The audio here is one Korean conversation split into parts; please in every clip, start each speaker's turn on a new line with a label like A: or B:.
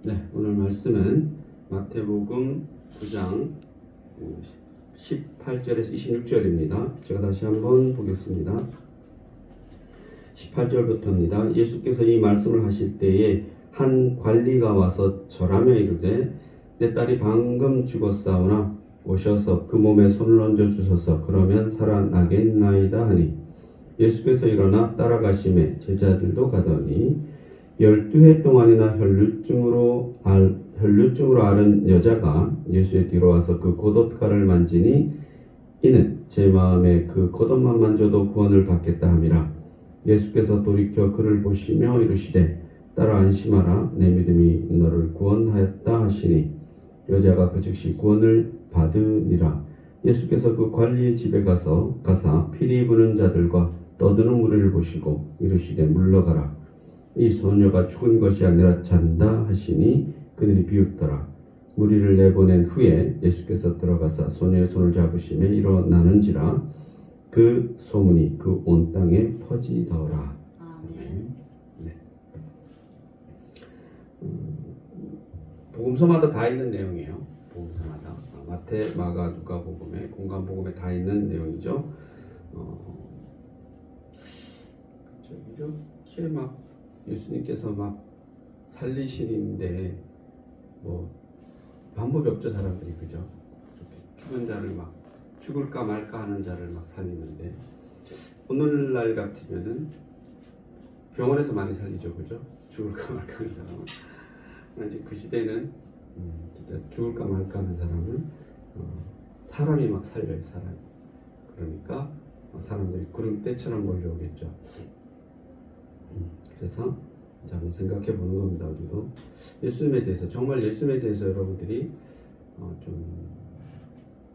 A: 네, 오늘 말씀은 마태복음 9장 18절에서 26절입니다. 제가 다시 한번 보겠습니다. 18절부터입니다. 예수께서 이 말씀을 하실 때에 한 관리가 와서 절하며 이르되 내 딸이 방금 죽었사오나 오셔서 그 몸에 손을 얹어 주소서. 그러면 살아나겠나이다 하니 예수께서 일어나 따라가심에 제자들도 가더니 12해 동안이나 혈루증으로 앓은 여자가 예수의 뒤로 와서 그 겉옷가를 만지니 이는 제 마음에 그 겉옷만 만져도 구원을 받겠다 함이라. 예수께서 돌이켜 그를 보시며 이르시되 따라 안심하라. 내 믿음이 너를 구원하였다 하시니 여자가 그 즉시 구원을 받으니라. 예수께서 그 관리의 집에 가사 피리 부는 자들과 떠드는 무리를 보시고 이르시되 물러가라. 이 소녀가 죽은 것이 아니라 잔다 하시니 그들이 비웃더라. 무리를 내보낸 후에 예수께서 들어가사 소녀의 손을 잡으시며 일어나는지라. 그 소문이 그 온 땅에 퍼지더라. 아멘. 네. 복음서마다 다 있는 내용이에요. 복음서마다 마태, 마가, 누가 복음에, 공간 복음에 다 있는 내용이죠. 이렇게 막 예수님께서 막 살리시는데 뭐 방법이 없죠. 사람들이, 그죠? 이렇게 죽은 자를 막 죽을까 말까 하는 자를 막 살리는데, 오늘날 같으면은 병원에서 많이 살리죠, 그죠? 죽을까 말까 하는 사람은. 이제 그 시대는 진짜 죽을까 말까 하는 사람을 사람이 막 살려요, 사람. 그러니까 사람들이 구름대처럼 몰려오겠죠. 그래서 이제 한번 생각해 보는 겁니다. 우리도 예수님에 대해서, 정말 예수님에 대해서 여러분들이 좀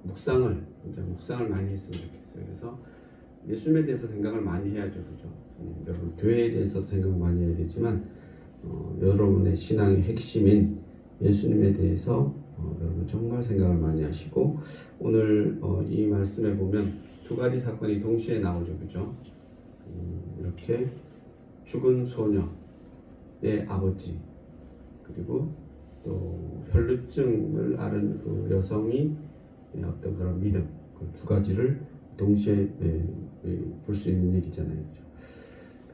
A: 묵상을 많이 했으면 좋겠어요. 그래서 예수님에 대해서 생각을 많이 해야죠, 그죠? 여러분 교회에 대해서도 생각 많이 해야 되지만 여러분의 신앙의 핵심인 예수님에 대해서 여러분 정말 생각을 많이 하시고, 오늘 이 말씀에 보면 두 가지 사건이 동시에 나오죠, 그죠? 이렇게 죽은 소녀의 아버지, 그리고 또 혈루증을 앓은 그 여성이 어떤 그런 믿음, 그 두 가지를 동시에 볼 수 있는 얘기잖아요, 그죠?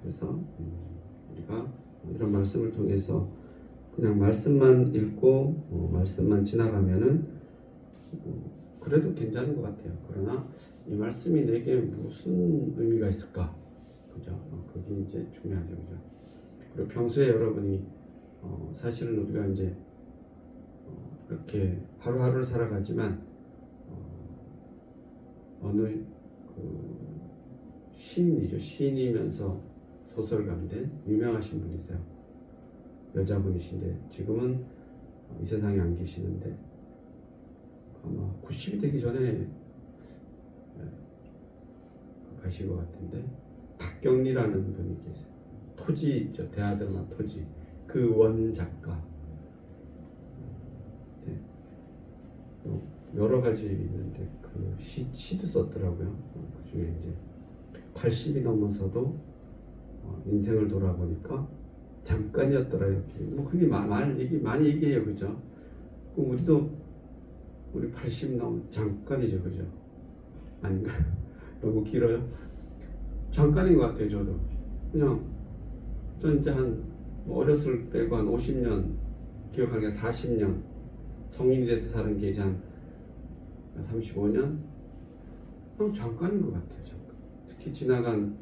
A: 그래서 우리가 이런 말씀을 통해서 그냥 말씀만 읽고 말씀만 지나가면은 그래도 괜찮은 것 같아요. 그러나 이 말씀이 내게 무슨 의미가 있을까? 그죠? 그게 이제 중요하죠, 그죠? 그리고 평소에 여러분이 사실은 우리가 이제 이렇게 하루하루를 살아가지만 어느 그 시인이면서 소설가인데 유명하신 분이세요. 여자분이신데 지금은 이 세상에 안 계시는데 아마 90이 되기 전에 가신 것 같은데, 박경리라는 분이 계세요. 토지 있죠, 대하드마 토지, 그 원작가. 네. 여러 가지 있는데 그 시도 썼더라고요. 그 중에 이제 80이 넘어서도 인생을 돌아보니까 잠깐이었더라, 이렇게 뭐 흔히 많이 얘기해요, 그죠? 그럼 우리 80 넘으면 잠깐이죠, 그죠? 아닌가요? 너무 길어요? 잠깐인 것 같아요. 저도 그냥 전 이제 어렸을 빼고 한 50년, 기억하는 게 40년, 성인이 돼서 사는 게 이제 한 35년? 잠깐인 것 같아요. 잠깐. 특히 지나간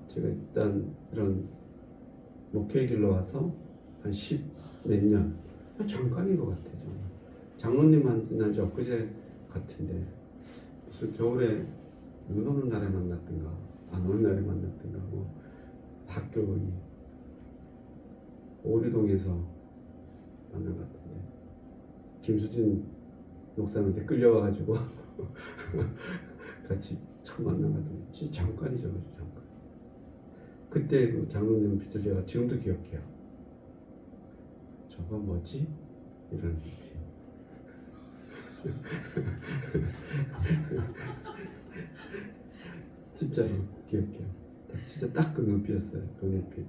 A: 제가 일단 이런 목회 길로 와서 한 10 몇 년, 잠깐인 것 같아요. 정말. 장로님 만난 지 엊그제 같은데, 무슨 겨울에 눈 오는 날에 만났던가 안 오는 날에 만났던가, 뭐 학교 오리동에서 만난 것 같은데, 김수진 목사님한테 끌려와가지고 같이 처음 만난 것 같은데, 잠깐이죠, 그죠? 잠깐. 그때 그 장로님 빛을 제가 지금도 기억해요. 저거 뭐지? 이런 진짜로 기억해요. 진짜 딱 그 눈빛이었어요. 그 눈빛.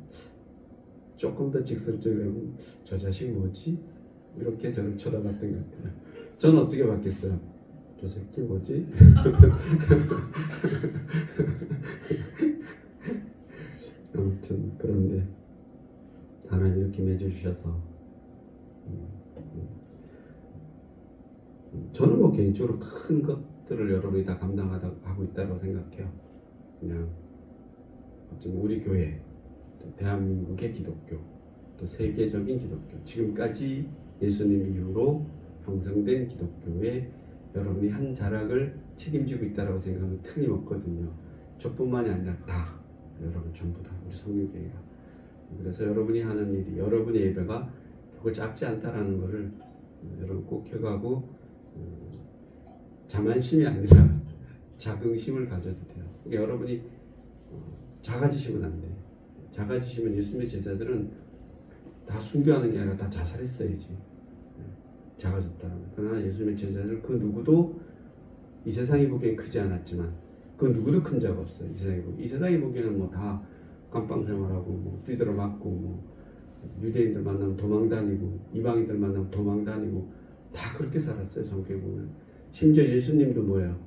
A: 조금 더 직설적이면 저 자식 뭐지? 이렇게 저를 쳐다봤던 것 같아요. 저는 어떻게 봤겠어요? 저 새끼 뭐지? 아무튼 그런데 하나님 이렇게 맺어주셔서 저는 뭐 개인적으로 큰 것들을 여러분이 다 감당하고 있다고 생각해요. 그냥 어쩌면 우리 교회, 또 대한민국의 기독교, 또 세계적인 기독교, 지금까지 예수님 이후로 형성된 기독교에 여러분이 한 자락을 책임지고 있다고 생각하면 틀림없거든요. 저뿐만이 아니라 다, 여러분 전부 다 우리 성령교회가. 그래서 여러분이 하는 일이, 여러분의 예배가 그거 작지 않다라는 것을 여러분 꼭 기억하고 자만심이 아니라 자긍심을 가져도 돼요. 그러니까 여러분이 작아지시면 안 돼. 작아지시면 예수님의 제자들은 다 순교하는 게 아니라 다 자살했어야지. 작아졌다는 거예요. 그러나 예수님의 제자들 그 누구도 이 세상이 보기엔 크지 않았지만 그 누구도 큰 자가 없어요. 이 세상이 보기에는 뭐 다 깜빵 생활하고 뭐 삐들어 맞고 뭐 유대인들 만나면 도망 다니고 이방인들 만나면 도망 다니고 다 그렇게 살았어요. 성경에 보면. 심지어 예수님도 뭐예요?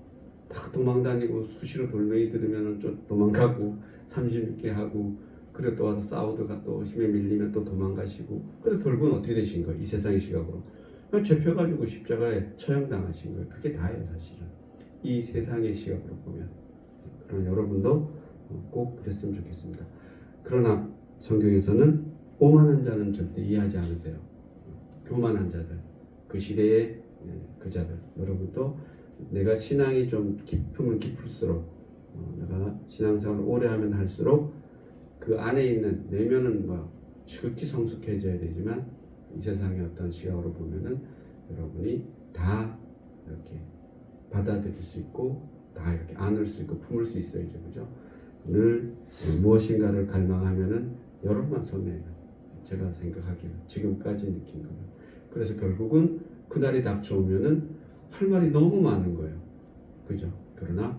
A: 다 도망 다니고 수시로 돌멩이 들으면 좀 도망가고 36개 하고 그래 또 와서 싸우다가 또 힘에 밀리면 또 도망가시고 그래서 결국은 어떻게 되신 거예요? 이 세상의 시각으로 그냥 잡혀가지고 십자가에 처형당하신 거예요. 그게 다예요. 사실은 이 세상의 시각으로 보면. 그러나 여러분도 꼭 그랬으면 좋겠습니다. 그러나 성경에서는 오만한 자는 절대 이해하지 않으세요. 교만한 자들, 그 시대의 그 자들. 여러분도 내가 신앙이 좀 깊으면 깊을수록 내가 신앙생활을 오래 하면 할수록 그 안에 있는 내면은 뭐 지극히 성숙해져야 되지만 이 세상의 어떤 시각으로 보면은 여러분이 다 이렇게 받아들일 수 있고 다 이렇게 안을 수 있고 품을 수 있어야죠. 그죠? 늘 무엇인가를 갈망하면은 여러분만 손해예요. 제가 생각하기에는 지금까지 느낀 거는. 그래서 결국은 그날이 닥쳐오면은 할 말이 너무 많은 거예요. 그죠? 그러나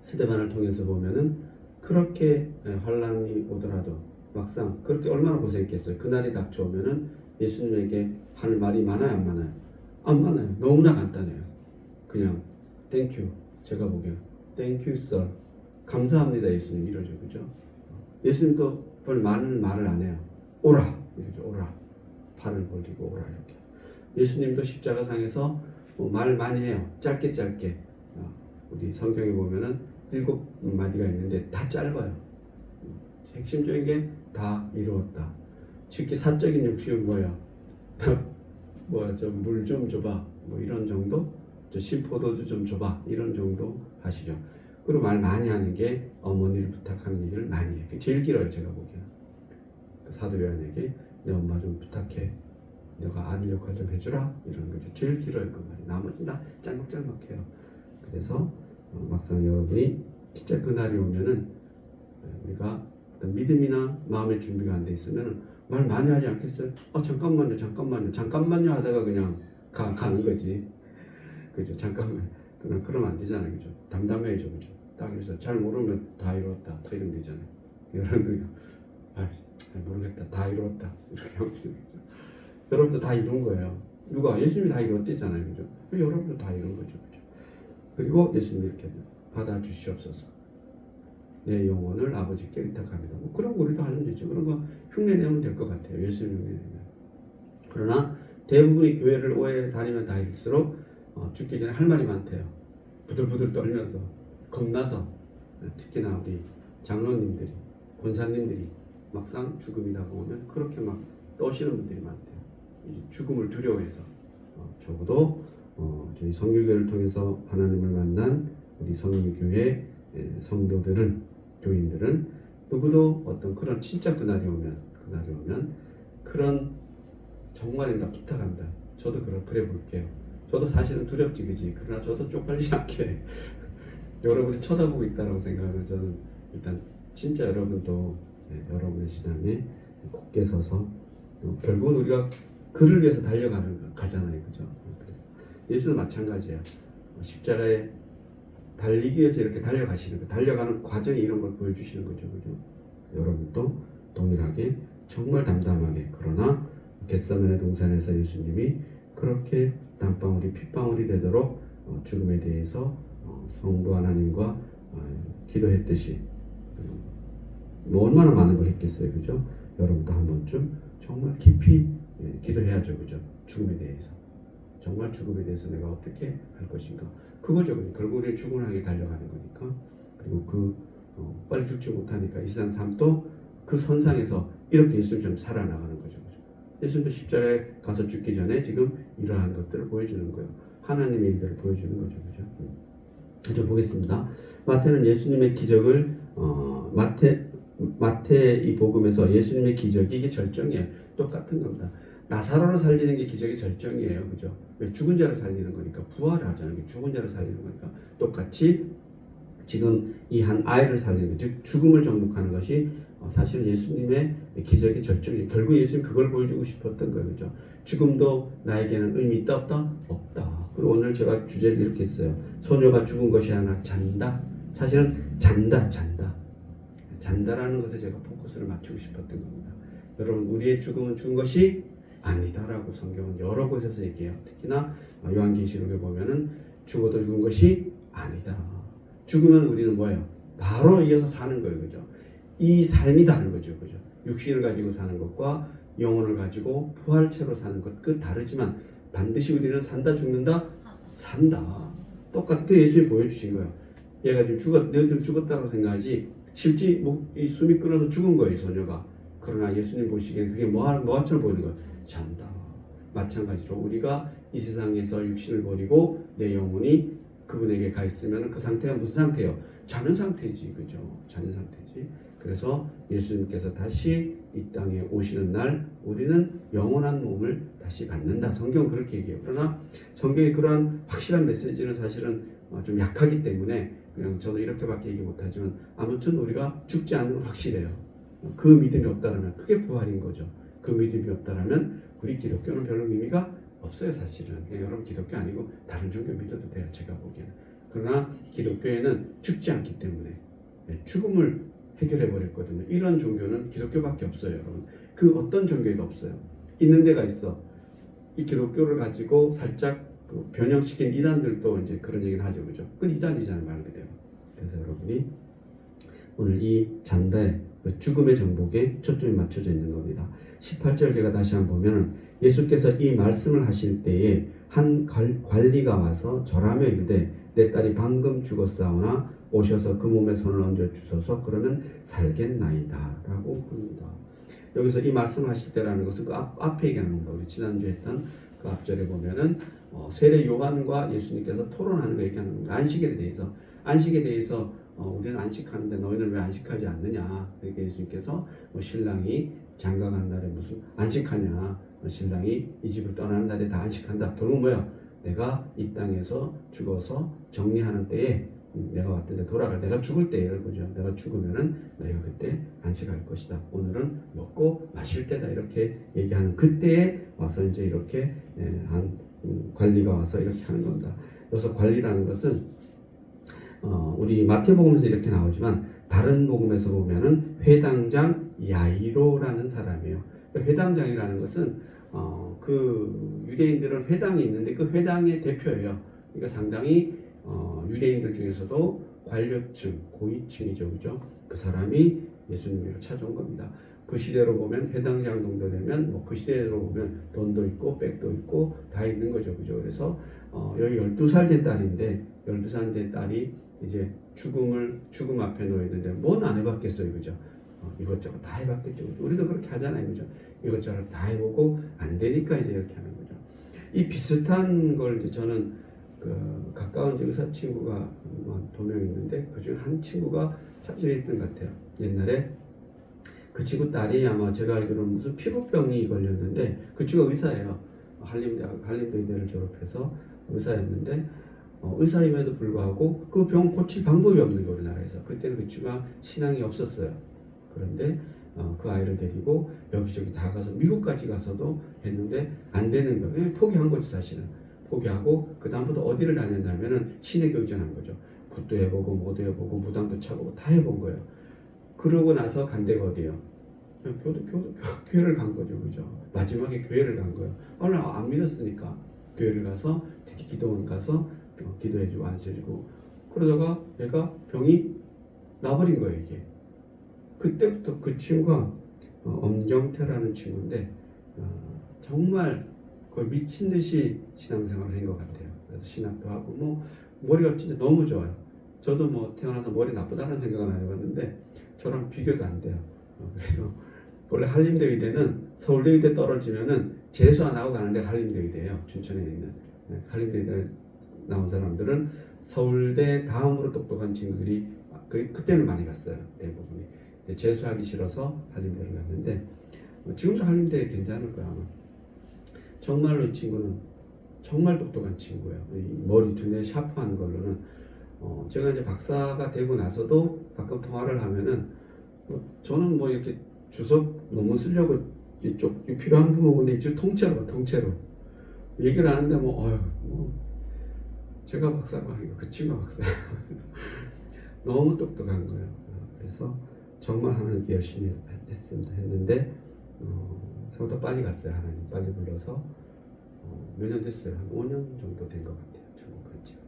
A: 스데반을 통해서 보면은 그렇게 환란이 오더라도 막상 그렇게 얼마나 고생했겠어요. 그날이 닥쳐오면은 예수님에게 할 말이 많아요, 안 많아요? 안 많아요. 너무나 간단해요. 그냥 땡큐. 제가 보기에는 땡큐 썰. 감사합니다. 예수님 이러죠. 그죠? 예수님도 별 많은 말을 안 해요. 오라 이러죠. 오라. 팔을 벌리고 오라 이렇게. 예수님도 십자가상에서 말 많이 해요. 짧게 우리 성경에 보면은 7마디가 있는데 다 짧아요. 핵심적인 게 다 이루었다. 특히 사적인 욕심은 뭐예요? 물 좀 줘봐. 뭐 이런 정도? 신포도주 좀 줘봐. 이런 정도 하시죠. 그리고 말 많이 하는 게 어머니를 부탁하는 얘기를 많이 해요. 제일 길어요. 제가 보기에는. 사도 요한에게 내 엄마 좀 부탁해. 내가 아들 역할 좀 해주라. 이런 거죠. 제일 길어요. 그 말이. 나머지 다 짤막짤막해요. 그래서 막상 여러분이 진짜 그날이 오면은 우리가 어떤 믿음이나 마음의 준비가 안 돼 있으면은 말 많이 하지 않겠어요? 잠깐만요 하다가 그냥 가는 거지. 그죠? 잠깐만. 그러면 안 되잖아요. 그죠? 담담해야죠. 그죠? 딱 그래서 잘 모르면 다 이루었다. 다 이러면 되잖아요. 여러분들, 모르겠다. 다 이루었다. 이렇게 하면 되죠. 여러분도 다 이룬 거예요. 누가? 예수님이 다 이뤘대잖아요. 그죠? 여러분도 다 이룬 거죠. 그죠? 그리고 예수님이 이렇게 받아주시옵소서. 내 영혼을 아버지께 의탁합니다. 뭐 그런 거 우리도 하면 되죠. 그런 거 흉내내면 될 것 같아요. 예수님 흉내내면. 그러나 대부분이 교회를 오래 다니면 다닐수록 죽기 전에 할 말이 많대요. 부들부들 떨면서 겁나서 특히나 우리 장로님들이 권사님들이 막상 죽음이라고 하면 그렇게 막 떠시는 분들이 많대요. 이제 죽음을 두려워해서 적어도 저희 성교교회를 통해서 하나님을 만난 우리 성교교회 성도들은 교인들은 누구도 어떤 그런 진짜 그날이 오면 그런 정말입니다. 부탁합니다. 저도 그래 볼게요. 저도 사실은 두렵지 그지. 그러나 저도 쪽팔리지 않게 여러분이 쳐다보고 있다고 생각하면 저는 일단 진짜 여러분도 여러분의 신앙에 굳게 서서 결국은 우리가 그를 위해서 가잖아요. 그죠? 그래서 예수도 마찬가지야. 십자가에 달리기 위해서 이렇게 달려가시는 거, 달려가는 과정이 이런 걸 보여주시는 거죠. 그죠? 여러분도 동일하게 정말 담담하게. 그러나 겟세마네 동산에서 예수님이 그렇게 땀방울이 핏방울이 되도록 죽음에 대해서 성부 하나님과 기도했듯이 뭐 얼마나 많은 걸 했겠어요, 그죠? 여러분도 한 번쯤 정말 깊이 기도해야죠, 그죠? 죽음에 대해서. 정말 죽음에 대해서 내가 어떻게 할 것인가. 그거죠. 결국 우리는 죽음을 향해 달려가는 거니까. 그리고 빨리 죽지 못하니까 이 세상 삶도 그 선상에서 이렇게 예수님처럼 살아나가는 거죠, 그죠? 예수님도 십자가에 가서 죽기 전에 지금 이러한 것들을 보여주는 거예요. 하나님의 일들을 보여주는 거죠, 그죠? 좀 보겠습니다. 마태는 예수님의 기적을 마태 이 복음에서 예수님의 기적이 이게 절정이에요. 똑같은 겁니다. 나사로를 살리는 게 기적의 절정이에요, 그죠? 왜 죽은 자를 살리는 거니까 부활을 하잖아요. 죽은 자를 살리는 거니까 똑같이 지금 이 한 아이를 살리는 것, 즉 죽음을 정복하는 것이 사실은 예수님의 기적의 절정이에요. 결국 예수님 그걸 보여주고 싶었던 거예요, 그죠? 죽음도 나에게는 의미 있다 없다? 없다. 그리고 오늘 제가 주제를 이렇게 했어요. 소녀가 죽은 것이 아니라 잔다. 사실은 잔다라는 것에 제가 포커스를 맞추고 싶었던 겁니다. 여러분, 우리의 죽음은 죽은 것이 아니다라고 성경은 여러 곳에서 얘기해요. 특히나 요한계시록에 보면은 죽어도 죽은 것이 아니다. 죽으면 우리는 뭐예요? 바로 이어서 사는 거예요, 그죠? 이 삶이 다른 거죠, 그죠? 육신을 가지고 사는 것과 영혼을 가지고 부활체로 사는 것, 그 다르지만 반드시 우리는 산다, 죽는다, 산다. 똑같게 예수님이 보여주신 거예요. 얘가 지금 너희들 죽었다고 생각하지 실제 이 숨이 끊어서 죽은 거예요, 소녀가. 그러나 예수님 보시기엔 그게 뭐처럼 보이는 거예요? 잔다. 마찬가지로 우리가 이 세상에서 육신을 버리고 내 영혼이 그분에게 가 있으면 그 상태가 무슨 상태예요? 자는 상태지, 그죠? 자는 상태지. 그래서 예수님께서 다시 이 땅에 오시는 날 우리는 영원한 몸을 다시 받는다. 성경은 그렇게 얘기해요. 그러나 성경의 그러한 확실한 메시지는 사실은 좀 약하기 때문에 그냥 저도 이렇게밖에 얘기 못하지만 아무튼 우리가 죽지 않는 건 확실해요. 그 믿음이 없다라면 그게 부활인 거죠. 그 믿음이 없다라면 우리 기독교는 별로 의미가 없어요, 사실은. 그냥 여러분 기독교 아니고 다른 종교 믿어도 돼요, 제가 보기에는. 그러나 기독교에는 죽지 않기 때문에 죽음을 해결해 버렸거든요. 이런 종교는 기독교밖에 없어요, 여러분. 그 어떤 종교에도 없어요. 있는 데가 있어. 이 기독교를 가지고 살짝 변형시킨 이단들도 이제 그런 얘기를 하죠, 그죠? 그건 이단이잖아요, 말 그대로. 그래서 여러분이 오늘 이 잔다의 죽음의 정복에 초점이 맞춰져 있는 겁니다. 18절 제가 다시 한번 보면 예수께서 이 말씀을 하실 때에 한 관리가 와서 절하며 이르되 내 딸이 방금 죽었사오나 오셔서 그 몸에 손을 얹어 주소서 그러면 살겠나이다 라고 합니다. 여기서 이 말씀을 하실 때라는 것은 그 앞에 얘기하는 겁니다. 우리 지난주에 했던 그 앞절에 보면은 세례 요한과 예수님께서 토론하는 거 얘기하는 겁니다. 안식에 대해서 우리는 안식하는데 너희는 왜 안식하지 않느냐. 그러니까 예수님께서 신랑이 장가가는 날에 무슨 안식하냐. 신랑이 이 집을 떠나는 날에 다 안식한다. 결국 뭐야? 내가 이 땅에서 죽어서 정리하는 때에 내가 왔을 때 돌아갈 내가 죽을 때 이럴 거죠. 내가 죽으면은 너희가 그때 안식할 것이다. 오늘은 먹고 마실 때다. 이렇게 얘기하는 그때에 와서 이제 이렇게 한 관리가 와서 이렇게 하는 겁니다. 여기서 관리라는 것은 우리 마태복음에서 이렇게 나오지만 다른 복음에서 보면은 회당장 야이로라는 사람이에요. 그러니까 회당장이라는 것은 그 유대인들은 회당이 있는데 그 회당의 대표예요. 그러니까 상당히 유대인들 중에서도 관료층, 고위층이죠, 그죠? 그 사람이 예수님을 찾아온 겁니다. 그 시대로 보면 회당장 정도 되면 그 시대로 보면 돈도 있고 백도 있고 다 있는 거죠, 그죠? 그래서 여기 12살 된 딸인데 12살 된 딸이 이제 죽음 앞에 놓여 있는데 뭔 안 해봤겠어요, 그죠? 이것저것 다 해봤겠죠, 그죠? 우리도 그렇게 하잖아요, 그죠? 이것저것 다 해보고 안 되니까 이제 이렇게 하는 거죠. 이 비슷한 걸 이제 저는 가까운 의사 친구가 2명 있는데 그 중에 한 친구가 사실에 있던 것 같아요. 옛날에 그 친구 딸이 아마 제가 알기로는 무슨 피부병이 걸렸는데 그 친구가 의사예요. 한림대 의대를 졸업해서 의사였는데 의사임에도 불구하고 그 병 고칠 방법이 없는 거예요, 우리나라에서. 그때는 그 친구가 신앙이 없었어요. 그런데 그 아이를 데리고 여기저기 다 가서 미국까지 가서도 했는데 안 되는 거예요. 그냥 포기한 거죠, 사실은. 포기하고 그 다음부터 어디를 다녔냐면은 신에게 의존한 거죠. 굿도 해보고 뭐도 해보고 무당도 쳐보고 다 해본 거예요. 그러고 나서 간 데가 어디예요? 그냥 교회를 간 거죠, 그죠? 마지막에 교회를 간 거예요. 오늘 안 믿었으니까 교회를 가서 특히 기도원 가서 기도해주고 안수해주고 그러다가 얘가 병이 나버린 거예요, 이게. 그때부터 그 친구가 엄경태라는 친구인데 정말 거의 미친 듯이 신앙생활을 한 것 같아요. 그래서 신학도 하고 뭐 머리가 진짜 너무 좋아요. 저도 뭐 태어나서 머리 나쁘다는 생각은 안 해봤는데 저랑 비교도 안 돼요. 그래서 원래 한림대 의대는 서울대 의대 떨어지면은 재수 안 하고 가는데 한림대 의대예요. 춘천에 있는 한림대 의대 나온 사람들은 서울대 다음으로 똑똑한 친구들이 그때는 많이 갔어요. 대부분이. 재수하기 싫어서 한림대를 갔는데 지금도 한림대 괜찮을 거야 아마. 정말로 이 친구는 정말 똑똑한 친구예요. 이 머리 두뇌 샤프한 걸로는 제가 이제 박사가 되고 나서도 가끔 통화를 하면은 저는 뭐 이렇게 주석 논문 쓰려고 이쪽 필요한 부분인데 이쪽 통째로 얘기를 하는데 뭐 제가 박사가 아니고 그 친구가 박사예요. 너무 똑똑한 거예요. 그래서 정말 하나님께 열심히 했는데 생각보다 빨리 갔어요. 하나님 빨리 불러서 몇 년 됐어요. 한 5년 정도 된 것 같아요. 천국 간 지가.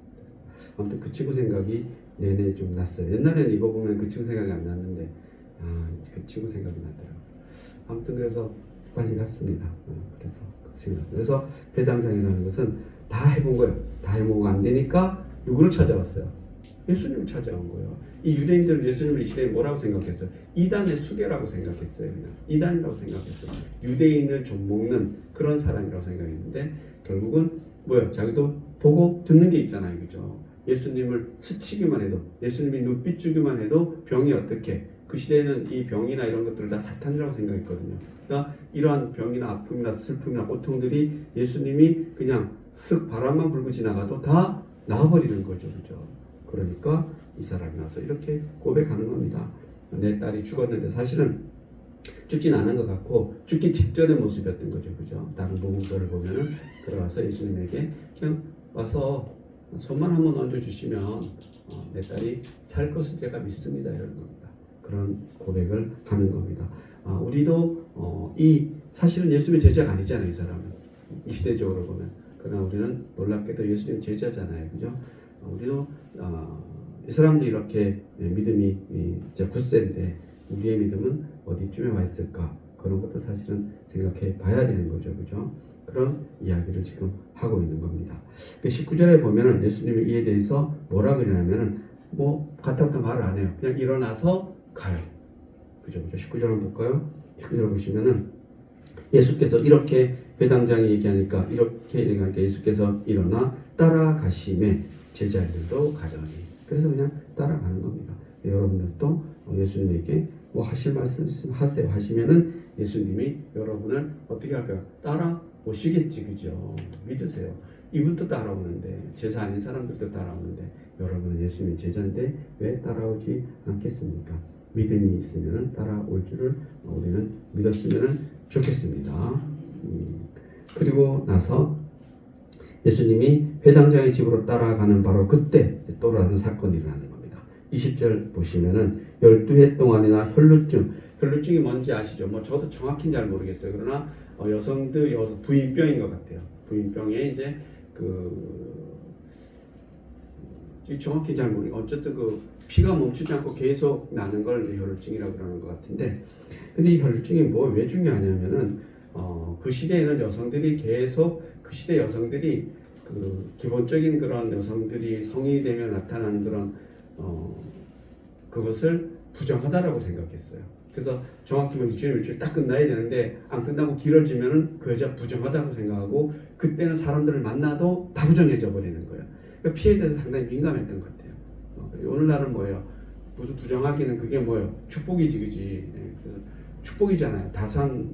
A: 아무튼 그 친구 생각이 내내 좀 났어요. 옛날에는 이거 보면 그 친구 생각이 안 났는데 그 친구 생각이 나더라고요. 아무튼 그래서 빨리 갔습니다. 그래서 배당장이라는 것은 다 해본 거예요. 다 해보고 안 되니까 누구를 찾아왔어요? 예수님을 찾아온 거예요. 이 유대인들은 예수님을 이 시대에 뭐라고 생각했어요? 이단의 수괴라고 생각했어요. 그냥 이단이라고 생각했어요. 유대인을 좀먹는 그런 사람이라고 생각했는데 결국은 뭐예요? 자기도 보고 듣는 게 있잖아요. 그죠? 예수님을 스치기만 해도 예수님이 눈빛 주기만 해도 병이 어떻게 그 시대에는 이 병이나 이런 것들을 다 사탄이라고 생각했거든요. 그러니까 이러한 병이나 아픔이나 슬픔이나 고통들이 예수님이 그냥 슥 바람만 불고 지나가도 다 나와버리는 거죠. 그죠? 그러니까 이 사람이 나서 이렇게 고백하는 겁니다. 내 딸이 죽었는데 사실은 죽진 않은 것 같고 죽기 직전의 모습이었던 거죠. 그죠? 다른 복음서를 보면은 들어와서 예수님에게 그냥 와서 손만 한번 얹어주시면 내 딸이 살 것을 제가 믿습니다. 이러는 겁니다. 그런 고백을 하는 겁니다. 우리도 사실은 예수님의 제자가 아니잖아요. 이 사람은. 이 시대적으로 보면. 그러나 우리는 놀랍게도 예수님 제자잖아요. 그죠? 우리도 이 사람도 이렇게 믿음이 이제 굳센데 우리의 믿음은 어디쯤에 와 있을까? 그런 것도 사실은 생각해 봐야 되는 거죠. 그죠? 그런 이야기를 지금 하고 있는 겁니다. 19절에 보면은 예수님이 이에 대해서 뭐라 그러냐면은 가타부터 말을 안 해요. 그냥 일어나서 가요. 그죠? 19절 한번 볼까요? 19절 보시면은 예수께서 이렇게 배당장이 얘기하니까 이렇게 얘기하니까 예수께서 일어나 따라가심에 제자들도 가더니 그래서 그냥 따라가는 겁니다. 여러분들도 예수님에게 하실 말씀 하세요 하시면은 예수님이 여러분을 어떻게 할까요? 따라 오시겠지. 그죠? 믿으세요. 이분도 따라오는데 제자 아닌 사람들도 따라오는데 여러분은 예수님의 제자인데 왜 따라오지 않겠습니까? 믿음이 있으면 따라올 줄을 우리는 믿었으면 좋겠습니다. 그리고 나서 예수님이 회당장의 집으로 따라가는 바로 그때 또 다른 사건이 일어나는 겁니다. 20절 보시면은 12해 동안이나 혈루증이 뭔지 아시죠? 저도 정확히는 잘 모르겠어요. 그러나 여성들 부인병인 것 같아요. 부인병에 이제 정확히 잘 모르겠어요. 어쨌든 피가 멈추지 않고 계속 나는 걸 혈루증이라고 그러는 것 같은데, 근데 이 혈루증이 왜 중요하냐면은 그 시대에는 여성들이 계속 그 시대 여성들이 기본적인 그런 여성들이 성인이 되면 나타나는 그런 그것을 부정하다라고 생각했어요. 그래서 정확히 일주일 딱 끝나야 되는데 안 끝나고 길어지면은 그 여자 부정하다고 생각하고 그때는 사람들을 만나도 다 부정해져 버리는 거예요. 그러니까 피해에 대해서 상당히 민감했던 것 같아요. 오늘날은 뭐예요? 무슨 부정하기는 그게 뭐예요? 축복이지, 그지? 축복이잖아요. 다산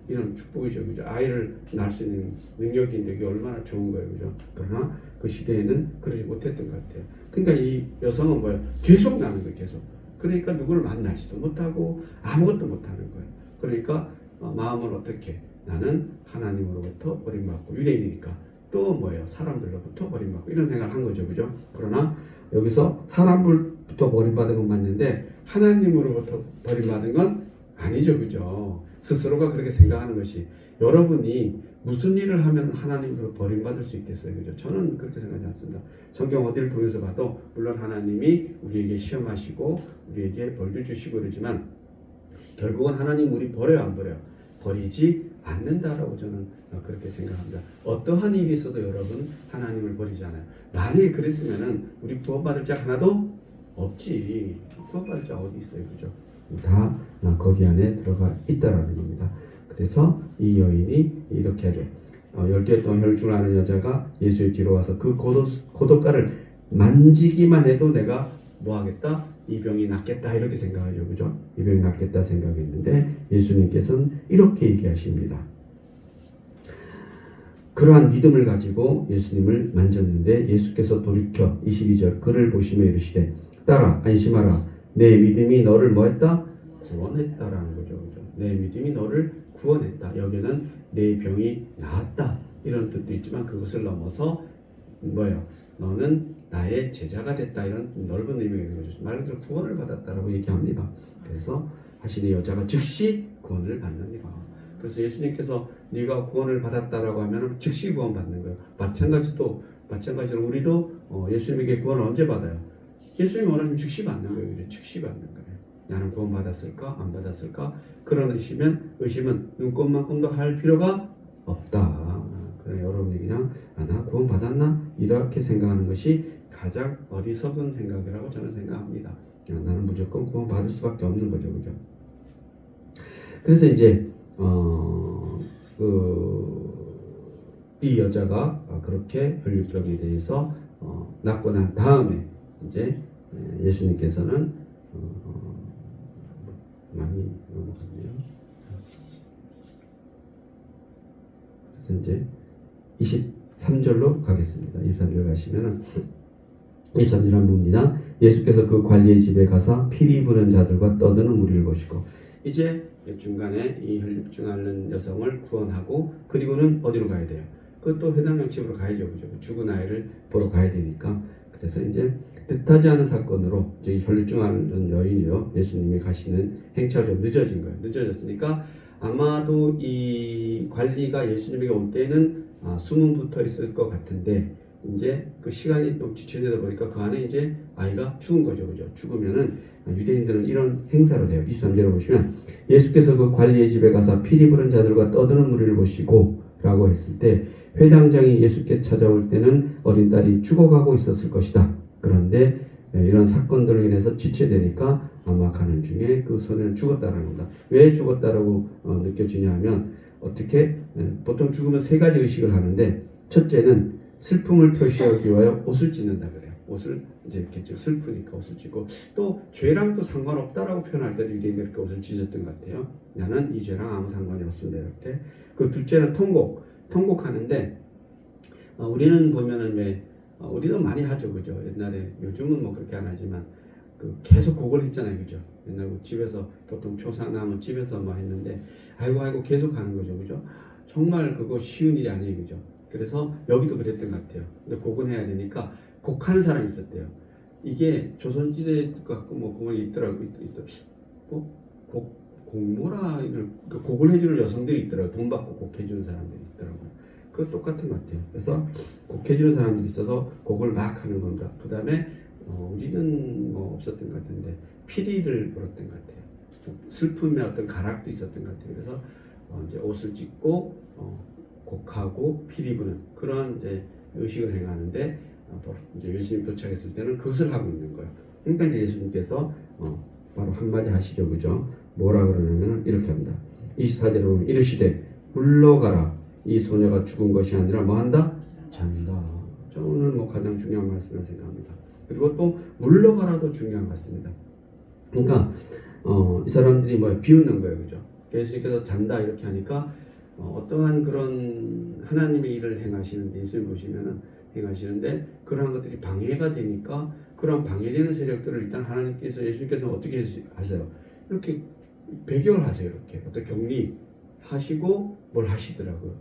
A: 이런 축복이죠, 그죠? 아이를 낳을 수 있는 능력인데 이게 얼마나 좋은 거예요, 그죠? 그러나 그 시대에는 그러지 못했던 것 같아요. 그러니까 이 여성은 뭐예요? 계속 나는 거예요, 계속. 그러니까 누구를 만나지도 못하고 아무것도 못하는 거예요. 그러니까 마음을 어떻게? 나는 하나님으로부터 버림받고 유대인이니까 또 뭐예요? 사람들로부터 버림받고 이런 생각을 한 거죠, 그죠? 그러나 여기서 사람부터 버림받은 건 맞는데 하나님으로부터 버림받은 건 아니죠, 그죠? 스스로가 그렇게 생각하는 것이 여러분이 무슨 일을 하면 하나님으로 버림받을 수 있겠어요, 그죠? 저는 그렇게 생각하지 않습니다. 성경 어디를 통해서 봐도 물론 하나님이 우리에게 시험하시고 우리에게 벌도 주시고 그러지만 결국은 하나님 우리 버려요, 안 버려요? 버리지 않는다라고 저는 그렇게 생각합니다. 어떠한 일이 있어도 여러분 하나님을 버리지 않아요. 만약에 그랬으면은 우리 구원받을 자 하나도 없지. 구원받을 자 어디 있어요, 그죠? 다 거기 안에 들어가 있다라는 겁니다. 그래서 이 여인이 이렇게 하죠. 12해 동안 혈중을 앓는 여자가 예수의 뒤로 와서 그 고독가를 만지기만 해도 내가 뭐 하겠다? 이 병이 낫겠다 이렇게 생각하죠, 그죠? 이 병이 낫겠다 생각했는데 예수님께서는 이렇게 얘기하십니다. 그러한 믿음을 가지고 예수님을 만졌는데 예수께서 돌이켜 22절 그를 보시며 이르시되 딸아 안심하라 내 믿음이 너를 뭐했다? 구원했다라는 거죠, 그죠? 내 믿음이 너를 구원했다. 여기는 내 병이 나았다 이런 뜻도 있지만 그것을 넘어서 뭐예요? 너는 나의 제자가 됐다 이런 넓은 의미가 있는 거죠. 말 그대로 구원을 받았다라고 얘기합니다. 그래서 하시니 여자가 즉시 구원을 받느니라. 그래서 예수님께서 네가 구원을 받았다라고 하면 즉시 구원 받는 거예요. 마찬가지로 우리도 예수님에게 구원을 언제 받아요? 예수님이 원하시면 즉시 받는 거예요. 그죠? 즉시 받는 거예요. 나는 구원 받았을까? 안 받았을까? 그런 의심은 눈꼽만큼도 할 필요가 없다. 그래 여러분이 그냥 나 구원 받았나? 이렇게 생각하는 것이 가장 어리석은 생각이라고 저는 생각합니다. 나는 무조건 구원 받을 수밖에 없는 거죠, 그죠? 그래서 이제 이 여자가 그렇게 혈류병에 대해서 낫고 난 다음에 이제 예수님께서는 많이 넘어갔네요. 그래서 이제 23절로 가겠습니다. 23절 가시면은 23절 한번 봅니다. 예수께서 그 관리의 집에 가서 피리 부는 자들과 떠드는 무리를 보시고 이제 중간에 이 혈류증 앓는 여성을 구원하고 그리고는 어디로 가야 돼요? 그것도 회당 양집으로 가야죠, 그죠? 죽은 아이를 보러 가야 되니까. 그래서 이제 뜻하지 않은 사건으로 이제 혈류증 앓는 여인이요 예수님이 가시는 행차가 좀 늦어진 거예요. 늦어졌으니까 아마도 이 관리가 예수님에게 올 때는 숨은 붙어 있을 것 같은데 이제 그 시간이 좀 지체되다 보니까 그 안에 이제 아이가 죽은 거죠, 그죠? 죽으면은 유대인들은 이런 행사를 해요. 23절을 보시면 예수께서 그 관리의 집에 가서 피리 부는 자들과 떠드는 무리를 보시고 라고 했을 때 회당장이 예수께 찾아올 때는 어린 딸이 죽어가고 있었을 것이다. 그런데 이런 사건들로 인해서 지체되니까 아마 가는 중에 그 소년은 죽었다라는 겁니다. 왜 죽었다라고 느껴지냐 하면 어떻게 보통 죽으면 세 가지 의식을 하는데 첫째는 슬픔을 표시하기 위하여 옷을 찢는다 그래요. 옷을 이제 이렇게 슬프니까 옷을 찢고 또 죄랑 또 상관없다라고 표현할 때도 유대인들이 이렇게 옷을 찢었던 것 같아요. 나는 이 죄랑 아무 상관이 없습니다 이렇게. 그 둘째는 통곡하는데 우리는 보면은 왜 우리도 많이 하죠, 그죠? 옛날에 요즘은 뭐 그렇게 안 하지만 그 계속 곡을 했잖아요, 그죠? 옛날 집에서 보통 초상 나면 집에서 뭐 했는데 아이고 계속 하는 거죠, 그죠? 정말 그거 쉬운 일이 아니에요, 그죠? 그래서 여기도 그랬던 것 같아요. 근데 곡은 해야 되니까 곡하는 사람이 있었대요. 이게 조선시대 같고 뭐 그건 있더라고요. 곡모라 그 곡을 해주는 여성들이 있더라고요. 돈 받고 곡 해주는 사람들이 있더라고요. 그거 똑같은 것 같아요. 그래서 곡 해주는 사람들이 있어서 곡을 막 하는 겁니다. 그 다음에 우리는 뭐 없었던 것 같은데 피리를 불었던 것 같아요. 슬픔의 어떤 가락도 있었던 것 같아요. 그래서 이제 옷을 찢고 곡하고 피리 부는 그런 이제 의식을 행하는데 이제 예수님 도착했을 때는 그것을 하고 있는 거예요. 그러니까 이제 예수님께서 바로 한마디 하시죠, 그죠? 뭐라 그러냐면 이렇게 합니다. 24절에 보면 이르시되 물러가라. 이 소녀가 죽은 것이 아니라 뭐한다? 잔다. 저는 오늘 뭐 가장 중요한 말씀을 생각합니다. 그리고 또 물러가라도 중요한 것 같습니다. 그러니까 이 사람들이 뭐 비웃는 거예요, 그죠? 예수님께서 잔다 이렇게 하니까 어떠한 그런 하나님의 일을 행하시는데 예수님 보시면은 행하시는데 그러한 것들이 방해가 되니까 그런 방해되는 세력들을 일단 하나님께서 예수님께서 어떻게 하세요? 이렇게 배격을 하세요. 이렇게 어떤 격리하시고 뭘 하시더라고요.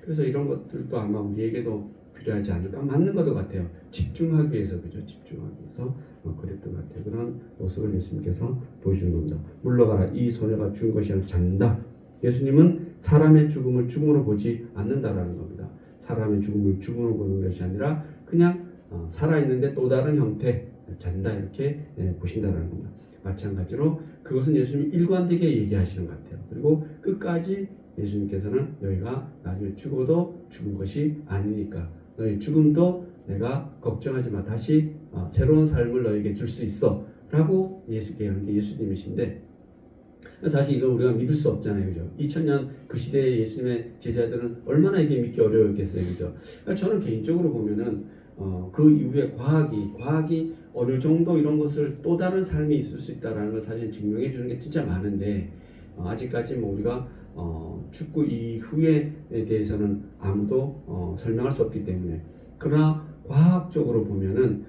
A: 그래서 이런 것들도 아마 우리에게도 필요하지 않을까 맞는 것도 같아요. 집중하기 위해서 그죠? 집중하기 위해서 그랬던 것 같아요. 그런 모습을 예수님께서 보여주는 겁니다. 물러가라, 이 소녀가 죽은 것이 아니라 잔다. 예수님은 사람의 죽음을 죽음으로 보지 않는다라는 겁니다. 사람의 죽음을 죽음으로 보는 것이 아니라 그냥 살아있는데 또 다른 형태, 잔다, 이렇게 보신다라는 겁니다. 마찬가지로 그것은 예수님이 일관되게 얘기하시는 것 같아요. 그리고 끝까지 예수님께서는 너희가 나중에 죽어도 죽은 것이 아니니까 너희 죽음도 내가 걱정하지 마. 다시 새로운 삶을 너에게 줄 수 있어. 라고 얘기하는 게 예수님이신데, 사실 이거 우리가 믿을 수 없잖아요. 그죠? 2000년 그 시대의 예수님의 제자들은 얼마나 이게 믿기 어려웠겠어요. 그죠? 그러니까 저는 개인적으로 보면은 그 이후에 과학이 어느 정도 이런 것을 또 다른 삶이 있을 수 있다라는 걸 사실 증명해 주는 게 진짜 많은데, 아직까지 뭐 우리가 축구 이후에 대해서는 아무도 설명할 수 없기 때문에, 그러나 과학적으로 보면은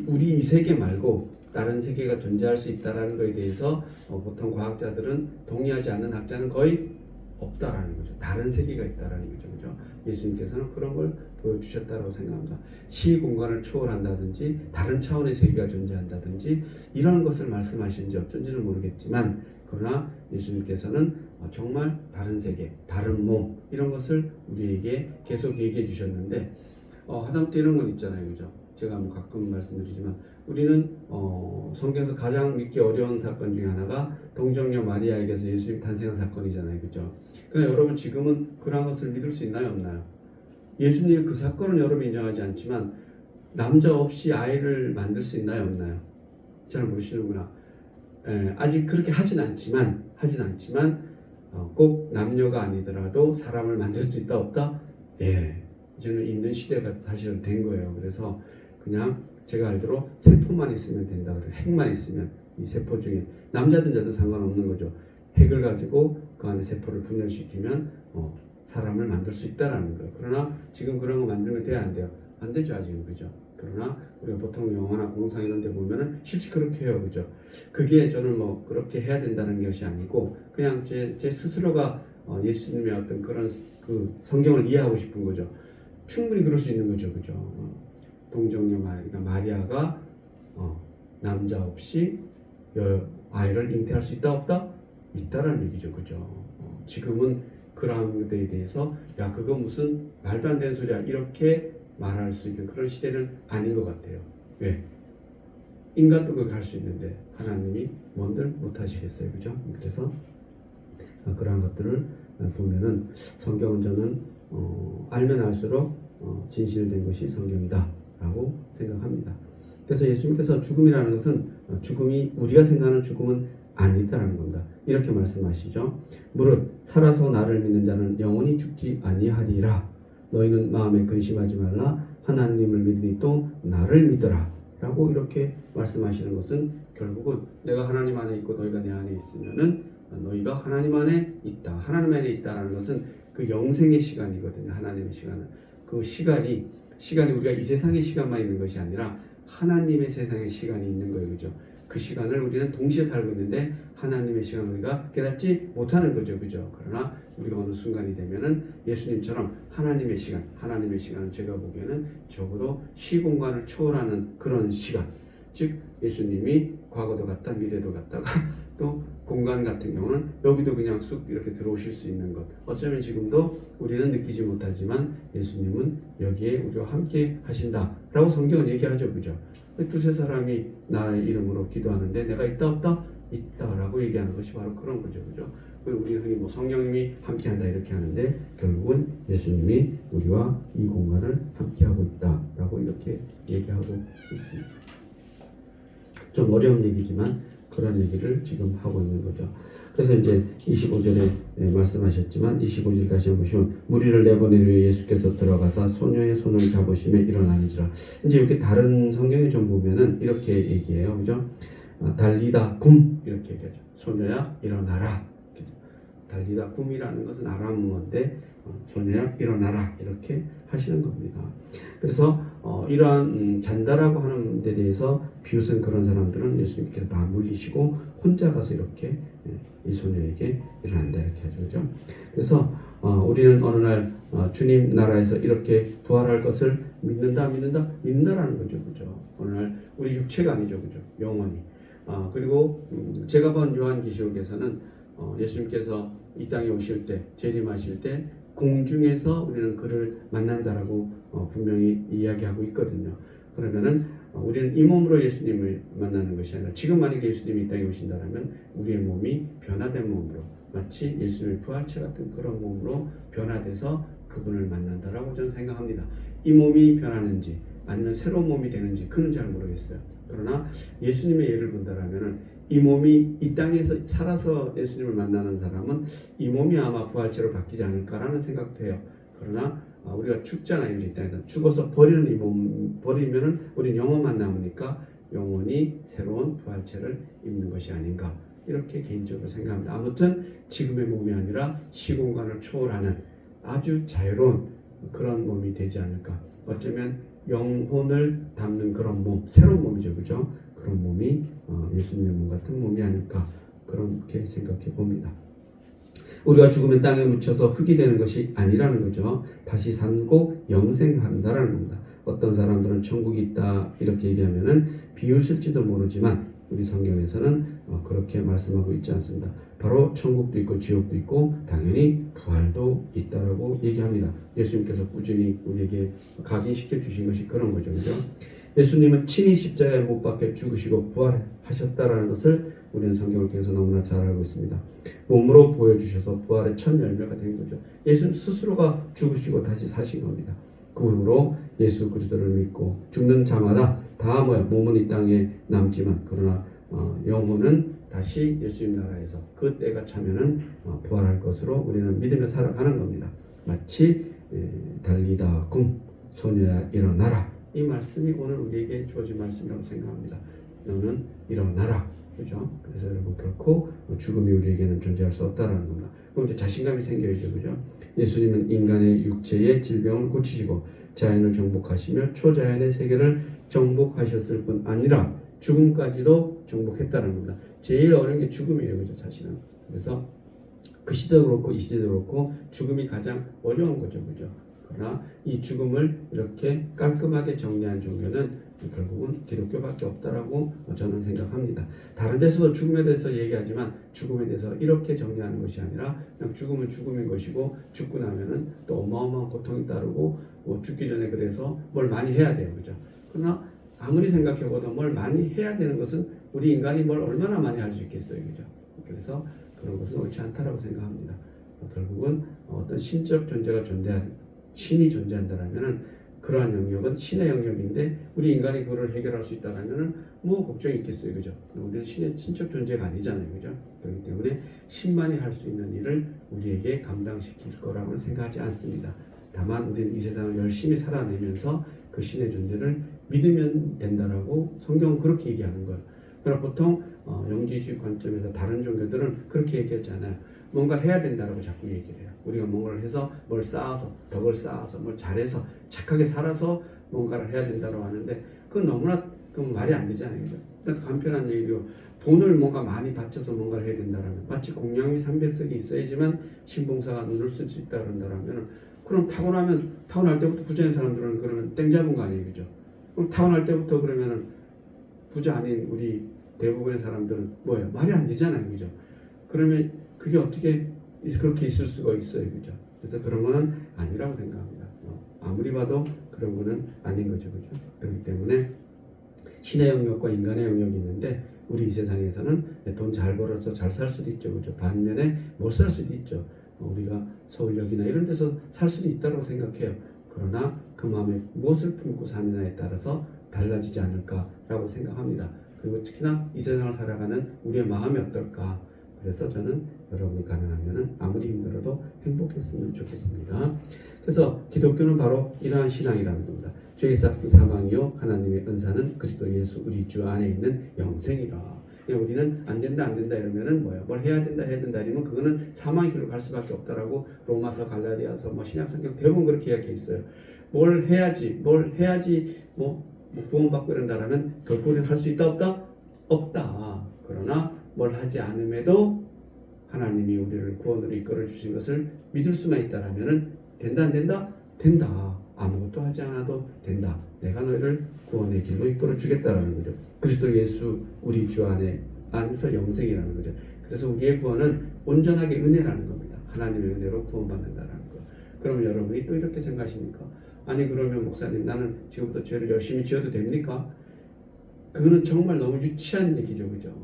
A: 우리 이 세계 말고 다른 세계가 존재할 수 있다라는 것에 대해서 보통 과학자들은 동의하지 않는 학자는 거의 없다라는 거죠. 다른 세계가 있다라는 거죠. 그죠? 예수님께서는 그런 걸 보여주셨다라고 생각합니다. 시 공간을 초월한다든지 다른 차원의 세계가 존재한다든지 이런 것을 말씀하시는지 어쩐지는 모르겠지만, 그러나 예수님께서는 정말 다른 세계, 다른 몸, 이런 것을 우리에게 계속 얘기해 주셨는데, 하다못해 이런 건 있잖아요. 그죠? 제가 뭐 가끔 말씀드리지만 우리는 성경에서 가장 믿기 어려운 사건 중에 하나가 동정녀 마리아에게서 예수님 탄생한 사건이잖아요. 그죠? 그러니까 여러분 지금은 그런 것을 믿을 수 있나요? 없나요? 예수님 그 사건은 여러분 인정하지 않지만 남자 없이 아이를 만들 수 있나요? 없나요? 잘 모르시는구나. 아직 그렇게 하진 않지만 꼭 남녀가 아니더라도 사람을 만들 수 있다 없다? 예, 이제는 있는 시대가 사실은 된 거예요. 그래서 그냥 제가 알기로 세포만 있으면 된다 그래요. 핵만 있으면, 이 세포 중에 남자든 여자든 상관없는 거죠. 핵을 가지고 그 안에 세포를 분열시키면 사람을 만들 수 있다라는 거예요. 그러나 지금 그런 거 만들면 돼야 안 돼요? 안 되죠 아직은. 그죠? 그러나 우리가 보통 영화나 공상 이런 데 보면은 실제 그렇게 해요. 그죠? 그게 저는 뭐 그렇게 해야 된다는 것이 아니고 그냥 제 스스로가 예수님의 어떤 그런 그 성경을 이해하고 싶은 거죠. 충분히 그럴 수 있는 거죠. 그죠? 동정녀 마리아가 남자 없이 아이를 잉태할 수 있다 없다? 있다라는 얘기죠. 그죠? 지금은 그런 데에 대해서 야 그거 무슨 말도 안 되는 소리야 이렇게 말할 수 있는 그런 시대는 아닌 것 같아요. 왜? 인간도 그걸 할 수 있는데 하나님이 뭔들 못하시겠어요. 그죠? 그래서 그러한 것들을 보면은 성경은 저는 알면 알수록 진실된 것이 성경이다 라고 생각합니다. 그래서 예수님께서 죽음이라는 것은 죽음이 우리가 생각하는 죽음은 아니다라는 겁니다. 이렇게 말씀하시죠. 무릇 살아서 나를 믿는 자는 영원히 죽지 아니하리라. 너희는 마음에 근심하지 말라. 하나님을 믿으니 또 나를 믿어라 라고 이렇게 말씀하시는 것은 결국은 내가 하나님 안에 있고 너희가 내 안에 있으면은 너희가 하나님 안에 있다. 하나님 안에 있다라는 것은 그 영생의 시간이거든요. 하나님의 시간은. 그 시간이 우리가 이 세상의 시간만 있는 것이 아니라 하나님의 세상의 시간이 있는 거예요. 그죠? 그 시간을 우리는 동시에 살고 있는데 하나님의 시간을 우리가 깨닫지 못하는 거죠. 그죠? 그러나 우리가 어느 순간이 되면은 예수님처럼 하나님의 시간은 제가 보기에는 적어도 시공간을 초월하는 그런 시간. 즉 예수님이 과거도 갔다 미래도 갔다가 또 공간 같은 경우는 여기도 그냥 쑥 이렇게 들어오실 수 있는 것. 어쩌면 지금도 우리는 느끼지 못하지만 예수님은 여기에 우리와 함께 하신다라고 성경은 얘기하죠. 그죠? 두세 사람이 나의 이름으로 기도하는데 내가 있다 없다? 있다라고 얘기하는 것이 바로 그런 거죠. 그죠? 우리는 흔히 뭐 성령님이 함께한다 이렇게 하는데 결국은 예수님이 우리와 이 공간을 함께하고 있다라고 이렇게 얘기하고 있습니다. 좀 어려운 얘기지만 그런 얘기를 지금 하고 있는 거죠. 그래서 이제 25절에 말씀하셨지만 25절 다시 한번 보시면 무리를 내보내기 위해 예수께서 들어가사 소녀의 손을 잡으심에 일어나니지라. 이제 이렇게 다른 성경에 좀 보면은 이렇게 얘기해요. 그죠? 달리다 굼 이렇게 얘기하죠. 소녀야 일어나라. 달리다 굼이라는 것은 아람어인데 소녀야 일어나라 이렇게 하시는 겁니다. 그래서 이러한 잔다라고 하는 데 대해서 비웃은 그런 사람들은 예수님께서 다 물리시고 혼자 가서 이렇게 이 소녀에게 일어난다 이렇게 하죠. 그죠? 그래서 우리는 어느 날 주님 나라에서 이렇게 부활할 것을 믿는다라는 거죠, 그죠? 오늘날 우리 육체가 아니죠, 그죠? 영원히. 그리고 제가 본 요한계시록에서는 예수님께서 이 땅에 오실 때, 재림하실 때 공중에서 우리는 그를 만난다라고 분명히 이야기하고 있거든요. 그러면은 우리는 이 몸으로 예수님을 만나는 것이 아니라 지금 만약에 예수님이 이 땅에 오신다라면 우리의 몸이 변화된 몸으로 마치 예수님의 부활체 같은 그런 몸으로 변화돼서 그분을 만난다라고 저는 생각합니다. 이 몸이 변하는지 아니면 새로운 몸이 되는지 그는 잘 모르겠어요. 그러나 예수님의 예를 본다라면은 이 몸이 이 땅에서 살아서 예수님을 만나는 사람은 이 몸이 아마 부활체로 바뀌지 않을까라는 생각도 해요. 그러나 우리가 죽잖아요. 이 땅에서 죽어서 버리는 이 몸 버리면은 우리는 영혼만 남으니까 영혼이 새로운 부활체를 입는 것이 아닌가 이렇게 개인적으로 생각합니다. 아무튼 지금의 몸이 아니라 시공간을 초월하는 아주 자유로운 그런 몸이 되지 않을까. 어쩌면 영혼을 담는 그런 몸, 새로운 몸이죠, 그죠? 그런 몸이 예수님의 몸 같은 몸이 아닐까 그렇게 생각해 봅니다. 우리가 죽으면 땅에 묻혀서 흙이 되는 것이 아니라는 거죠. 다시 살고 영생한다라는 겁니다. 어떤 사람들은 천국이 있다 이렇게 얘기하면은 비웃을지도 모르지만 우리 성경에서는 그렇게 말씀하고 있지 않습니다. 바로 천국도 있고 지옥도 있고 당연히 부활도 있다라고 얘기합니다. 예수님께서 꾸준히 우리에게 각인시켜 주신 것이 그런 거죠, 그죠? 예수님은 친히 십자가에 못 박혀 죽으시고 부활하셨다라는 것을 우리는 성경을 통해서 너무나 잘 알고 있습니다. 몸으로 보여주셔서 부활의 첫 열매가 된 거죠. 예수 스스로가 죽으시고 다시 사신 겁니다. 그 후로 예수 그리스도를 믿고 죽는 자마다 다 몸은 이 땅에 남지만 그러나 영혼은 다시 예수님 나라에서 그 때가 차면은 부활할 것으로 우리는 믿으며 살아가는 겁니다. 마치 달리다 굼 소녀야 일어나라 이 말씀이 오늘 우리에게 주어진 말씀이라고 생각합니다. 너는 일어나라. 그죠? 그래서 여러분 결코 죽음이 우리에게는 존재할 수 없다라는 겁니다. 그럼 이제 자신감이 생겨야죠. 그죠? 예수님은 인간의 육체의 질병을 고치시고 자연을 정복하시며 초자연의 세계를 정복하셨을 뿐 아니라 죽음까지도 정복했다는 겁니다. 제일 어려운 게 죽음이에요. 그죠? 사실은. 그래서 그 시대도 그렇고 이 시대도 그렇고 죽음이 가장 어려운 거죠. 그죠? 그러나 이 죽음을 이렇게 깔끔하게 정리한 종교는 결국은 기독교밖에 없다라고 저는 생각합니다. 다른 데서도 죽음에 대해서 얘기하지만 죽음에 대해서 이렇게 정리하는 것이 아니라 그냥 죽음은 죽음인 것이고 죽고 나면은 또 어마어마한 고통이 따르고 죽기 전에 그래서 뭘 많이 해야 돼요. 그죠? 그러나 아무리 생각해봐도 뭘 많이 해야 되는 것은 우리 인간이 뭘 얼마나 많이 할 수 있겠어요. 그죠? 그래서 그런 것은 옳지 않다라고 생각합니다. 결국은 어떤 신적 존재가 신이 존재한다라면은 그러한 영역은 신의 영역인데 우리 인간이 그걸 해결할 수 있다라면은 뭐 걱정이 있겠어요, 그죠? 우리는 신의 신적 존재가 아니잖아요, 그죠? 그렇기 때문에 신만이 할 수 있는 일을 우리에게 감당시킬 거라고는 생각하지 않습니다. 다만 우리는 이 세상을 열심히 살아내면서 그 신의 존재를 믿으면 된다라고 성경은 그렇게 얘기하는 거예요. 그러나 보통 영지주의 관점에서 다른 종교들은 그렇게 얘기하지 않아요. 뭔가를 해야 된다라고 자꾸 얘기를 해요. 우리가 뭔가를 해서 뭘 쌓아서 덕을 쌓아서 뭘 잘해서 착하게 살아서 뭔가를 해야 된다고 하는데 그건 너무나 말이 안 되잖아요. 그러니까 간편한 얘기로 돈을 뭔가 많이 바쳐서 뭔가를 해야 된다라면 마치 공양미 300석이 있어야지만 신봉사가 눈을 쓸 수 있다 그런다라면 그럼 타고날 때부터 부자인 사람들은 그러면 땡 잡은 거 아니에요, 그죠? 그럼 타고날 때부터 그러면은 부자 아닌 우리 대부분의 사람들은 뭐예요? 말이 안 되잖아요, 그죠? 그러면 그게 어떻게 그렇게 있을 수가 있어요, 그죠? 그래서 그런 거는 아니라고 생각합니다. 아무리 봐도 그런 거는 아닌 거죠, 그죠? 그렇기 때문에 신의 영역과 인간의 영역이 있는데 우리 이 세상에서는 돈 잘 벌어서 잘 살 수도 있죠, 그죠? 반면에 못 살 수도 있죠. 우리가 서울역이나 이런 데서 살 수도 있다고 생각해요. 그러나 그 마음에 무엇을 품고 사느냐에 따라서 달라지지 않을까라고 생각합니다. 그리고 특히나 이 세상을 살아가는 우리의 마음이 어떨까? 그래서 저는 여러분이 가능하면 아무리 힘들어도 행복했으면 좋겠습니다. 그래서 기독교는 바로 이러한 신앙이라는 겁니다. 죄의 삭은 사망이요 하나님의 은사는 그리스도 예수 우리 주 안에 있는 영생이라. 우리는 안 된다 이러면은 뭐야? 뭘 해야 된다 이러면 그거는 사망의 길로 갈 수밖에 없다라고 로마서 갈라디아서 신약 성경 대부분 그렇게 이야기해 있어요. 뭘 해야지 구원받고 이런다라면 결코 우리는 할 수 있다 없다. 그러나 뭘 하지 않음에도 하나님이 우리를 구원으로 이끌어 주신 것을 믿을 수만 있다라면은 된다 안 된다? 된다. 아무것도 하지 않아도 된다. 내가 너희를 구원의 길로 이끌어 주겠다라는 거죠. 그리스도 예수 우리 주 안에서 영생이라는 거죠. 그래서 우리의 구원은 온전하게 은혜라는 겁니다. 하나님의 은혜로 구원받는다라는 거. 그럼 여러분이 또 이렇게 생각하십니까? 아니 그러면 목사님 나는 지금부터 죄를 열심히 지어도 됩니까? 그거는 정말 너무 유치한 얘기죠. 그죠?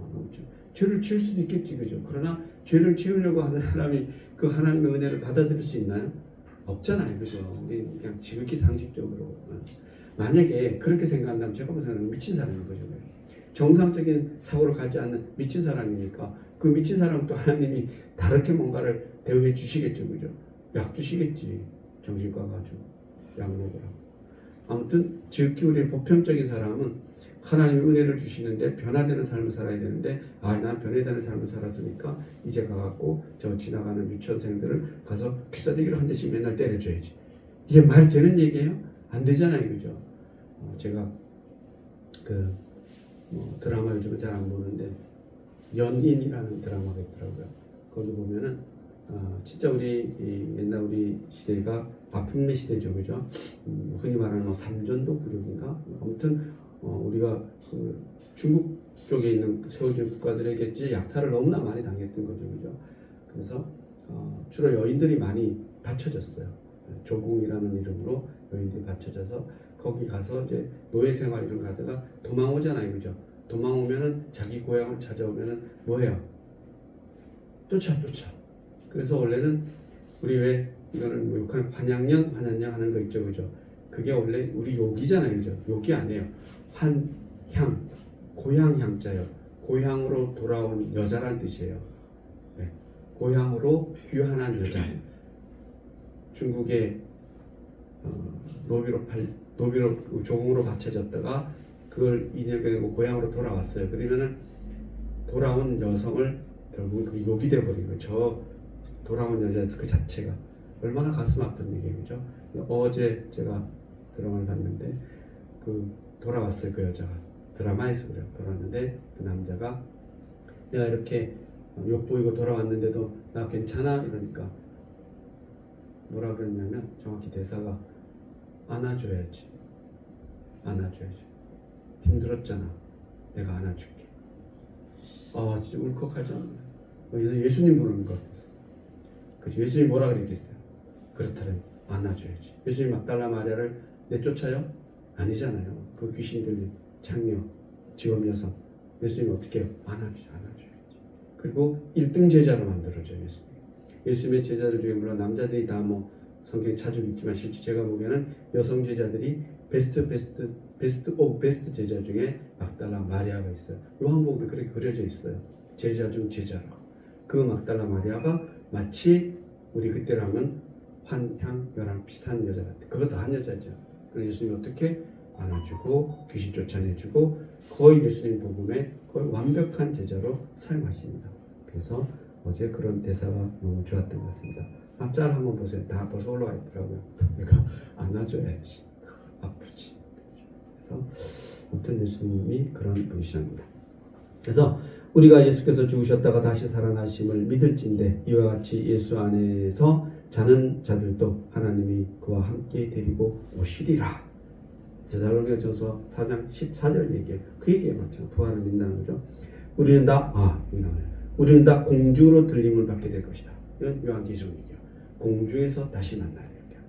A: 죄를 지을 수도 있겠지. 그죠? 그러나 죄를 지으려고 하는 사람이 그 하나님의 은혜를 받아들일 수 있나요? 없잖아요. 그죠? 그냥 지극히 상식적으로. 만약에 그렇게 생각한다면 제가 보는 사람은 미친 사람인 거죠. 정상적인 사고를 가지 않는 미친 사람이니까 그 미친 사람은 또 하나님이 다르게 뭔가를 대우해 주시겠죠. 그죠? 약 주시겠지. 정신과 가지고 약 먹으라고. 아무튼 지극히 우리의 보편적인 사람은 하나님의 은혜를 주시는데 변화되는 삶을 살아야 되는데 난 변화되는 삶을 살았으니까 이제 가갖고 저 지나가는 유치원생들을 가서 귀싸대기를 한 대씩 맨날 때려줘야지. 이게 말이 되는 얘기예요? 안 되잖아요. 그죠? 제가 드라마 요즘은 잘 안 보는데 연인이라는 드라마가 있더라고요. 거기 보면은 진짜 옛날 우리 시대가 아픔의 시대죠. 그죠? 흔히 말하는 삼전도 굴욕인가? 아무튼 우리가 그 중국 쪽에 있는 세워진 국가들에게 약탈을 너무나 많이 당했던 거죠. 그죠? 그래서 주로 여인들이 많이 받쳐졌어요. 조궁이라는 이름으로 여인들이 받쳐져서 거기 가서 이제 노예 생활 이런 거 하다가 도망오잖아요. 그죠? 도망오면은 자기 고향을 찾아오면은 뭐 해요? 쫓아. 그래서 원래는 우리 왜 이거는 뭐 욕하는 환양년 하는 거 있죠. 그죠? 그게 원래 우리 욕이잖아요. 그죠? 욕이 아니에요. 환향, 고향 향자요. 고향으로 돌아온 여자란 뜻이에요. 네. 고향으로 귀환한 여자. 중국의 노비로 조공으로 바쳐졌다가 그걸 2년 되고 고향으로 돌아왔어요. 그러면은 돌아온 여성을 결국 그 욕이 돼버린 거죠. 저 돌아온 여자 그 자체가 얼마나 가슴 아픈 얘기예요. 그죠? 어제 제가 드라마를 봤는데 돌아왔어요. 그 여자가 드라마에서 그래요. 돌아왔는데 그 남자가 내가 이렇게 욕보이고 돌아왔는데도 나 괜찮아? 이러니까 뭐라 그랬냐면 정확히 대사가 안아줘야지. 힘들었잖아. 내가 안아줄게. 진짜 울컥하지 않나요? 예수님 보는 것 같아서. 그죠? 예수님 뭐라 그랬겠어요? 그렇다면 안아줘야지. 예수님 막달라 마리아를 내쫓아요? 아니잖아요. 그 귀신들이 창녀, 직업 여성. 예수님 어떻게 해요? 안아줘야지. 그리고 1등 제자로 만들어줘요. 예수님의 제자들 중에 물론 남자들이 다 성경 찾으고 있지만 실제 제가 보기에는 여성 제자들이 베스트 오브 베스트 제자 중에 막달라 마리아가 있어요. 요한복음에 그렇게 그려져 있어요. 제자 중 제자라고. 그 막달라 마리아가 마치 우리 그때로 하면 환향여랑 비슷한 여자 같아. 그것도 한 여자죠. 그래서 예수님이 어떻게 안아주고 귀신 쫓아내주고 거의 예수님 복음에 거의 완벽한 제자로 사용하십니다. 그래서 어제 그런 대사가 너무 좋았던 것 같습니다. 짤 한번 보세요. 다 벌써 올라와 있더라고요. 내가 안아줘야지. 아프지. 그래서 아무튼 예수님이 그런 분이십니다. 그래서 우리가 예수께서 죽으셨다가 다시 살아나심을 믿을진데 이와 같이 예수 안에서 자는 자들도 하나님이 그와 함께 데리고 오시리라. 데살로니가전서 4장 14절 얘기예요. 그 얘기에 맞죠. 부활을 믿는다는 거죠. 우리는 다 여기 나와요. 우리는 다 공중으로 들림을 받게 될 것이다. 이건 요한계시록 얘기예요. 공중에서 다시 만나야 돼요.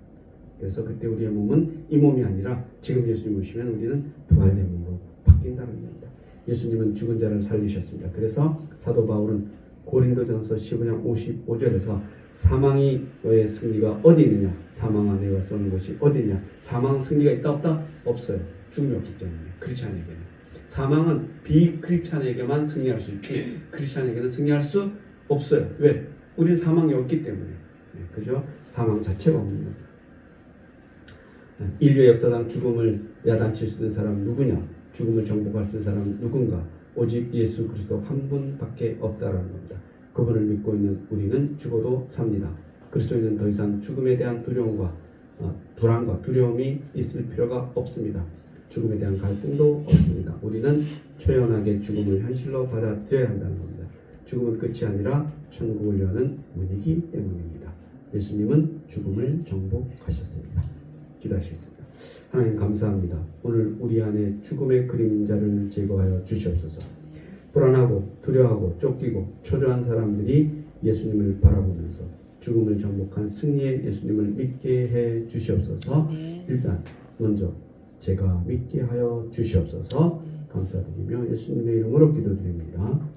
A: 그래서 그때 우리의 몸은 이 몸이 아니라 지금 예수님 오시면 우리는 부활된 몸으로 바뀐다는 겁니다. 예수님은 죽은 자를 살리셨습니다. 그래서 사도 바울은 고린도전서 15장 55절에서 사망이 너의 승리가 어디 있느냐? 사망아 내가 쏘는 곳이 어디 있냐? 사망 승리가 있다 없다? 없어요. 죽음이 없기 때문에. 크리스찬에게는. 사망은 비크리스찬에게만 승리할 수 있지 크리스찬에게는 승리할 수 없어요. 왜? 우리는 사망이 없기 때문에. 그죠? 사망 자체가 없는 겁니다. 인류의 역사상 죽음을 야단칠 수 있는 사람은 누구냐? 죽음을 정복할 수 있는 사람은 누군가? 오직 예수 그리스도 한 분밖에 없다라는 겁니다. 그분을 믿고 있는 우리는 죽어도 삽니다. 그리스도인은 더 이상 죽음에 대한 불안과 두려움이 있을 필요가 없습니다. 죽음에 대한 갈등도 없습니다. 우리는 초연하게 죽음을 현실로 받아들여야 한다는 겁니다. 죽음은 끝이 아니라 천국을 여는 문이기 때문입니다. 예수님은 죽음을 정복하셨습니다. 기도하시겠습니다. 하나님 감사합니다. 오늘 우리 안에 죽음의 그림자를 제거하여 주시옵소서. 불안하고 두려워하고 쫓기고 초조한 사람들이 예수님을 바라보면서 죽음을 정복한 승리의 예수님을 믿게 해 주시옵소서. 일단 먼저 제가 믿게 하여 주시옵소서. 감사드리며 예수님의 이름으로 기도드립니다.